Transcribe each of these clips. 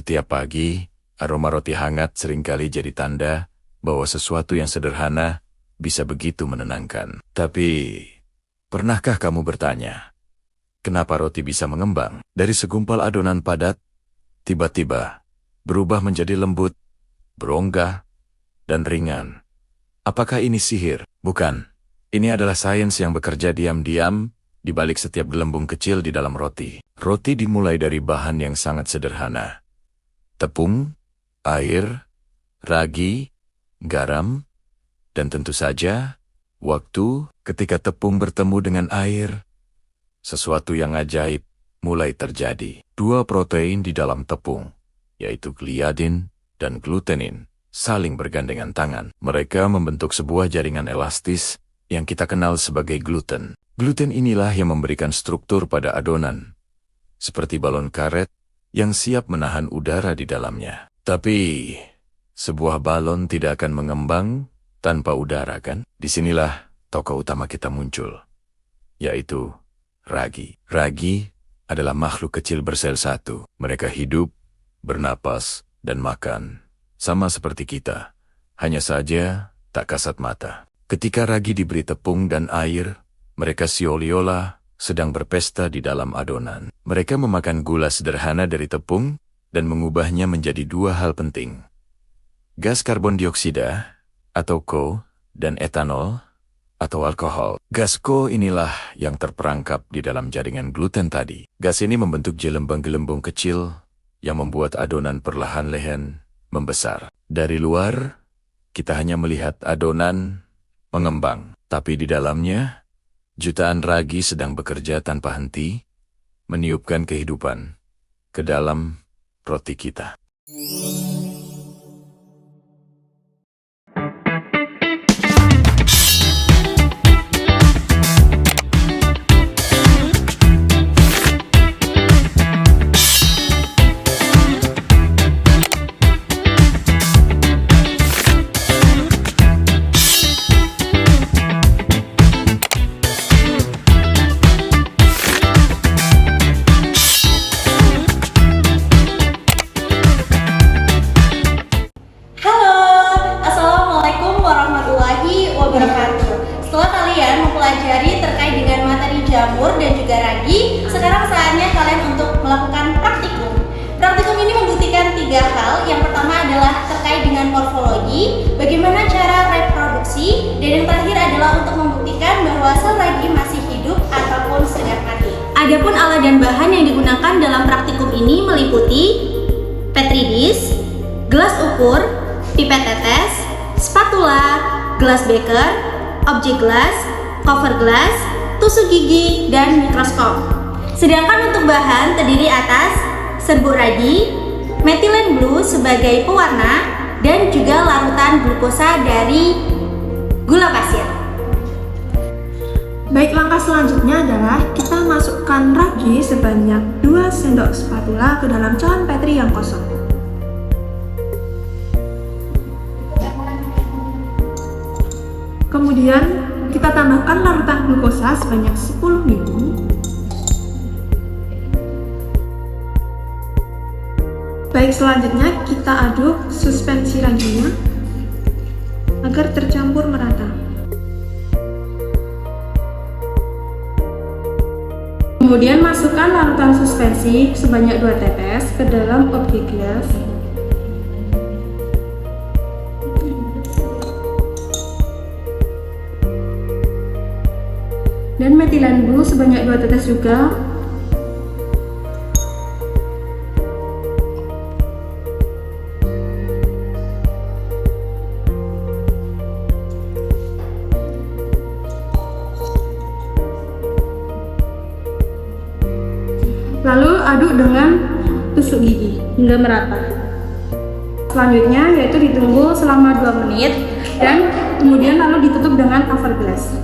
Setiap pagi, aroma roti hangat seringkali jadi tanda bahwa sesuatu yang sederhana bisa begitu menenangkan. Tapi, pernahkah kamu bertanya, kenapa roti bisa mengembang? Dari segumpal adonan padat, tiba-tiba berubah menjadi lembut, berongga, dan ringan. Apakah ini sihir? Bukan. Ini adalah sains yang bekerja diam-diam di balik setiap gelembung kecil di dalam roti. Roti dimulai dari bahan yang sangat sederhana. Tepung, air, ragi, garam, dan tentu saja, waktu ketika tepung bertemu dengan air, sesuatu yang ajaib mulai terjadi. Dua protein di dalam tepung, yaitu gliadin dan glutenin, saling bergandengan tangan. Mereka membentuk sebuah jaringan elastis yang kita kenal sebagai gluten. Gluten inilah yang memberikan struktur pada adonan, seperti balon karet yang siap menahan udara di dalamnya. Tapi, sebuah balon tidak akan mengembang tanpa udara, kan? Disinilah tokoh utama kita muncul, yaitu ragi. Ragi adalah makhluk kecil bersel satu. Mereka hidup, bernapas, dan makan, sama seperti kita. Hanya saja tak kasat mata. Ketika ragi diberi tepung dan air, mereka seolah-olah sedang berpesta di dalam adonan. Mereka memakan gula sederhana dari tepung dan mengubahnya menjadi dua hal penting. Gas karbon dioksida, atau CO, dan etanol, atau alkohol. Gas CO inilah yang terperangkap di dalam jaringan gluten tadi. Gas ini membentuk gelembung-gelembung kecil yang membuat adonan perlahan-lahan membesar. Dari luar, kita hanya melihat adonan mengembang. Tapi di dalamnya, jutaan ragi sedang bekerja tanpa henti, meniupkan kehidupan ke dalam roti kita. Setelah kalian mempelajari terkait dengan materi jamur dan juga ragi, sekarang saatnya kalian untuk melakukan praktikum. Praktikum ini membuktikan 3 hal. Yang pertama adalah terkait dengan morfologi, bagaimana cara reproduksi, dan yang terakhir adalah untuk membuktikan bahwa sel ragi masih hidup ataupun sedang mati. Adapun alat dan bahan yang digunakan dalam praktikum ini meliputi petri dish, gelas ukur, pipet tetes, spatula, gelas beker, objek gelas, cover gelas, tusuk gigi, dan mikroskop. Sedangkan untuk bahan terdiri atas serbuk ragi, metilen blue sebagai pewarna, dan juga larutan glukosa dari gula pasir. Baik, langkah selanjutnya adalah kita masukkan ragi sebanyak 2 sendok spatula ke dalam cawan petri yang kosong. Kemudian kita tambahkan larutan glukosa sebanyak 10 ml. Baik, selanjutnya kita aduk suspensi raginya agar tercampur merata. Kemudian masukkan larutan suspensi sebanyak 2 tetes ke dalam objek gelas. Dan metilen blue sebanyak 2 tetes juga. Lalu aduk dengan tusuk gigi hingga merata. Selanjutnya yaitu ditunggu selama 2 menit dan kemudian lalu ditutup dengan cover glass.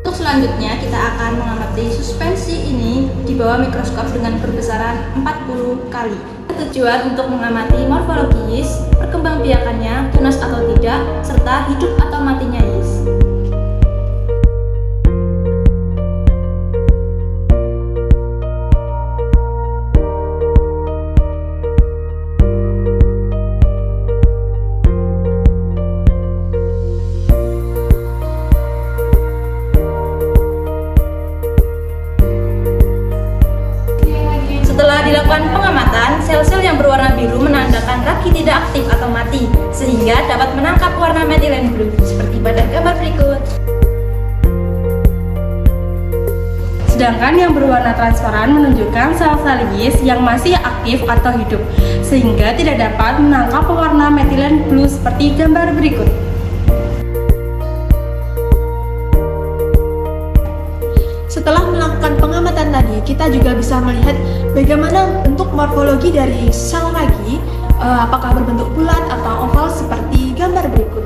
Untuk selanjutnya kita akan mengamati suspensi ini di bawah mikroskop dengan perbesaran 40 kali. Tujuan untuk mengamati morfologi yeast, perkembangbiakannya, tunas atau tidak, serta hidup atau matinya yeast. melakukan pengamatan, sel-sel yang berwarna biru menandakan ragi tidak aktif atau mati, sehingga dapat menangkap warna methylene blue, seperti pada gambar berikut. Sedangkan yang berwarna transparan menunjukkan sel-sel yeast yang masih aktif atau hidup, sehingga tidak dapat menangkap pewarna methylene blue seperti gambar berikut. Setelah melakukan pengamatan tadi, kita juga bisa melihat bagaimana bentuk morfologi dari sel ragi, apakah berbentuk bulat atau oval seperti gambar berikut.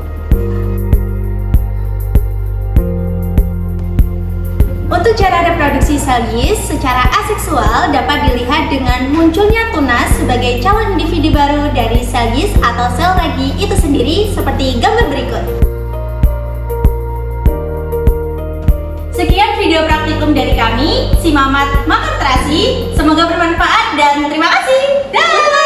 Untuk cara reproduksi sel yeast secara aseksual dapat dilihat dengan munculnya tunas sebagai calon individu baru dari sel yeast atau sel ragi itu sendiri seperti gambar berikut. Sekian video praktikum dari kami, si Mamat Makan Terasi. Semoga bermanfaat dan terima kasih. Dah.